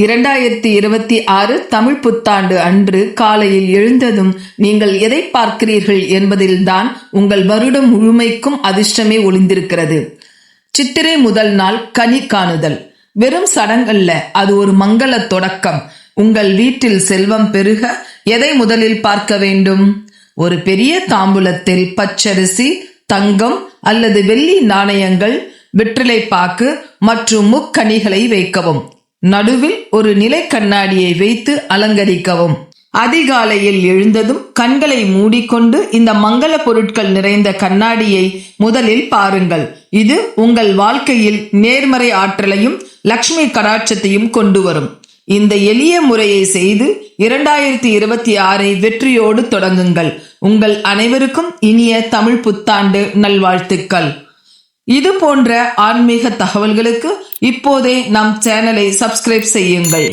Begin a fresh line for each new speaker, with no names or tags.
2026 தமிழ் புத்தாண்டு அன்று காலையில் எழுந்ததும் நீங்கள் எதை பார்க்கிறீர்கள் என்பதில்தான் உங்கள் வருடம் முழுமைக்கும் அதிர்ஷ்டமே ஒளிந்திருக்கிறது. சித்திரை முதல் நாள் கனி காணுதல் வெறும் சடங்கல்ல, அது ஒரு மங்கள தொடக்கம். உங்கள் வீட்டில் செல்வம் பெருக எதை முதலில் பார்க்க வேண்டும்? ஒரு பெரிய தாம்பூலத்தில் பச்சரிசி, தங்கம் அல்லது வெள்ளி நாணயங்கள், வெற்றிலை பாக்கு மற்றும் முக்கனிகளை வைக்கவும். நடுவில் ஒரு நிலை கண்ணாடியை வைத்து அலங்கரிக்கவும். அதிகாலையில் எழுந்ததும் கண்களை மூடிக்கொண்டு இந்த மங்கள பொருட்கள் நிறைந்த கண்ணாடியை முதலில் பாருங்கள். இது உங்கள் வாழ்க்கையில் நேர்மறை ஆற்றலையும் லக்ஷ்மி கடாட்சத்தையும் கொண்டு வரும். இந்த எளிய முறையை செய்து 2026 வெற்றியோடு தொடங்குங்கள். உங்கள் அனைவருக்கும் இனிய தமிழ் புத்தாண்டு நல்வாழ்த்துக்கள். இது போன்ற ஆன்மீக தகவல்களுக்கு இப்போதே நம் சேனலை சப்ஸ்கிரைப் செய்யுங்கள்.